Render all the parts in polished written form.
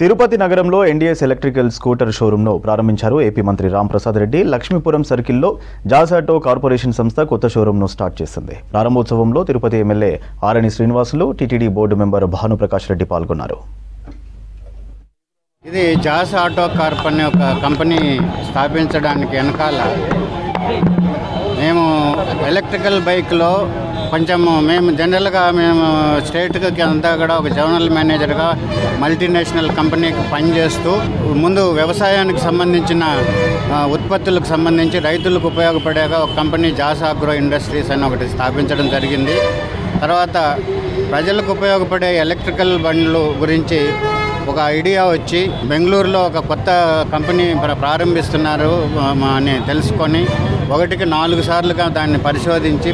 తిరుపతి నగరంలో NDS electrical scooter షోరూంను ప్రారంభించారు AP మంత్రి రాంప్రసాద్ రెడ్డి. లక్ష్మీపురం సర్కిల్లో జాస్ ఆటో కార్పొరేషన్ సంస్థ కొత్త షోరూంను స్టార్ట్ చేసింది. ప్రారంభోత్సవంలో Tirupati MLA Arani Srinivasulu, TTD board member Bhanuprakash Reddy పాల్గొన్నారు. ఇది జాస్ ఆటో కార్ప్ అనే ఒక కంపెనీ స్థాపించడానికి వెనకాల మేము ఎలక్ట్రికల్ బైక్లో మేము జనరల్గా స్టేట్కి అంతా కూడా ఒక జనరల్ మేనేజర్గా మల్టీనేషనల్ కంపెనీకి పనిచేస్తూ ముందు వ్యవసాయానికి సంబంధించిన ఉత్పత్తులకు సంబంధించి రైతులకు ఉపయోగపడేగా ఒక కంపెనీ జాస్ ఆగ్రో ఇండస్ట్రీస్ అని ఒకటి స్థాపించడం జరిగింది. తర్వాత ప్రజలకు ఉపయోగపడే ఎలక్ట్రికల్ బండ్లు గురించి ఒక ఐడియా వచ్చి బెంగళూరులో ఒక కొత్త కంపెనీ ప్రారంభిస్తున్నారు అని తెలుసుకొని 1కి 4 సార్లుగా దాన్ని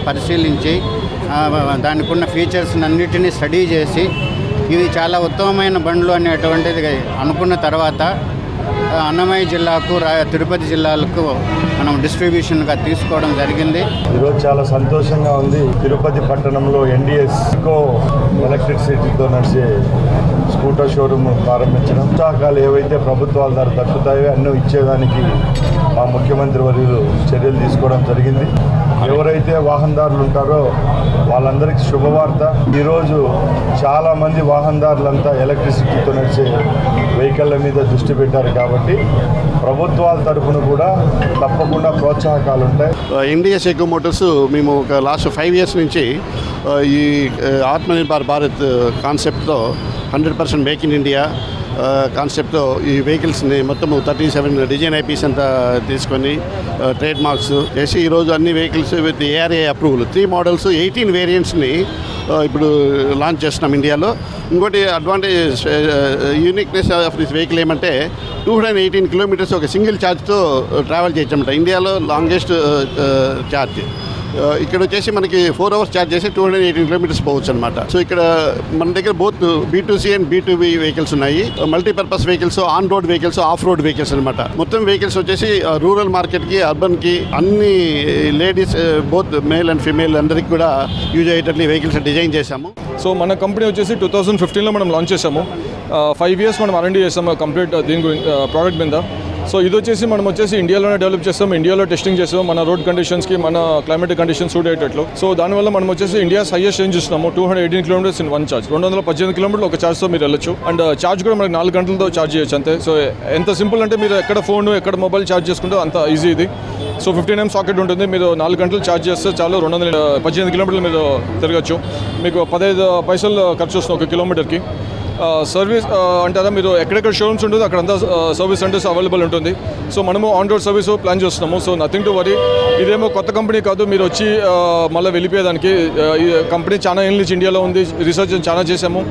పరిశీలించి దానికి ఉన్న ఫీచర్స్ అన్నిటినీ స్టడీ చేసి ఇది చాలా ఉత్తమమైన బండ్లు అనేటువంటిది అనుకున్న తర్వాత అన్నమయ్య జిల్లాకు తిరుపతి జిల్లాలకు మనం డిస్ట్రిబ్యూషన్గా తీసుకోవడం జరిగింది. ఈరోజు చాలా సంతోషంగా ఉంది. తిరుపతి పట్టణంలో ఎన్డీఎస్ ఎలక్ట్రిసిటీతో నడిచే స్కూటర్ షోరూమ్ ప్రారంభించడం, ఉత్సాహాలు ఏవైతే ప్రభుత్వాల ద్వారా దక్కుతాయో అన్నీ ఇచ్చేదానికి మా ముఖ్యమంత్రి వర్యులు చర్యలు తీసుకోవడం జరిగింది. ఎవరైతే వాహనదారులు ఉంటారో వాళ్ళందరికీ శుభవార్త. ఈరోజు చాలామంది వాహనదారులంతా ఎలక్ట్రిసిటీతో నడిచే వెహికల్ల మీద దృష్టి పెట్టారు కాబట్టి ప్రభుత్వాల తరఫున కూడా తప్పకుండా ప్రోత్సాహకాలు ఉంటాయి. ఎన్డీఎస్ ఎకో మోటార్స్ మేము ఒక లాస్ట్ 5 years నుంచి ఈ ఆత్మనిర్భర్ భారత్ కాన్సెప్ట్తో 100% మేక్ ఇన్ ఇండియా కాన్సెప్ట్తో ఈ వెహికల్స్ని మొత్తము 37 డిజైన్ ఐపీస్ అంతా తీసుకొని ట్రేడ్ మార్క్స్ చేసి ఈరోజు అన్ని vehicles with ARA approval 3 models 18 వేరియంట్స్ని ఇప్పుడు లాంచ్ చేస్తున్నాం ఇండియాలో. ఇంకోటి advantage uniqueness of this vehicle ఏమంటే 218 kilometers ఒక సింగిల్ ఛార్జ్తో ట్రావెల్ చేయొచ్చన్నమాట. ఇండియాలో లాంగెస్ట్ ఛార్జ్. ఇక్కడ వచ్చేసి మనకి 4 hours ఛార్జ్ చేసి 218 kilometers పోవచ్చు అనమాట. సో ఇక్కడ మన దగ్గర both B2C and B2B vehicles ఉన్నాయి. Multipurpose vehicles, on road vehicles, off road vehicles అనమాట. మొత్తం వెహికల్స్ వచ్చేసి రూరల్ మార్కెట్కి, అర్బన్కి, అన్ని ladies both male and female అందరికీ కూడా యూజ్ అయ్యేటట్లు వెహికల్స్ డిజైన్ చేశాము. సో మన కంపెనీ వచ్చేసి 2015లో మనం లాంచ్ చేసాము. 5 years మనం R&D చేసాము కంప్లీట్ దీని గురించి ప్రోడక్ట్ మీద. సో ఇది వచ్చేసి మనం ఇండియాలోనే డెవలప్ చేస్తాం, ఇండియాలో టెస్టింగ్ చేస్తాం మన రోడ్ కండిషన్స్కి, మన క్లైమేటిక్ కండిషన్స్ సూట్ అయ్యేటట్లు. సో దానివల్ల మనం ఇండియాస్ హైయెస్ట్ రేంజ్ ఇస్తున్నాము. 218 kilometers ఇన్ 1 charge. 218 kilometers ఒక ఛార్జ్తో మీరు వెళ్ళొచ్చు. అండ్ ఛార్జ్ కూడా మనకి 4 గంటలతో ఛార్జ్ చేయొచ్చు అంతే. సో ఎంత సింపుల్ అంటే మీరు ఎక్కడ ఫోన్, ఎక్కడ మొబైల్ ఛార్జ్ చేసుకుంటే అంత ఈజీ ఇది. సో 15 amp సాకెట్ ఉంటుంది. మీరు 4 గంటలు ఛార్జ్ చేస్తే చాలు 218 kilometers మీరు తిరగచ్చు. మీకు 15 పైసలు ఖర్చు వస్తుంది 1 kilometerకి. సర్వీస్ అంటారా, మీరు ఎక్కడెక్కడ షోరూమ్స్ ఉంటుంది అక్కడంతా సర్వీస్ సెంటర్స్ అవైలబుల్ ఉంటుంది. సో మనము ఆన్ రోడ్ సర్వీస్ ప్లాన్ చేస్తున్నాము. So nothing to worry. ఇదేమో కొత్త కంపెనీ కాదు, మీరు వచ్చి మళ్ళీ వెళ్ళిపోయేదానికి. ఈ కంపెనీ చాలా ఏళ్ళ నుంచి ఇండియాలో ఉంది, రీసెర్చ్ చాలా చేసాము.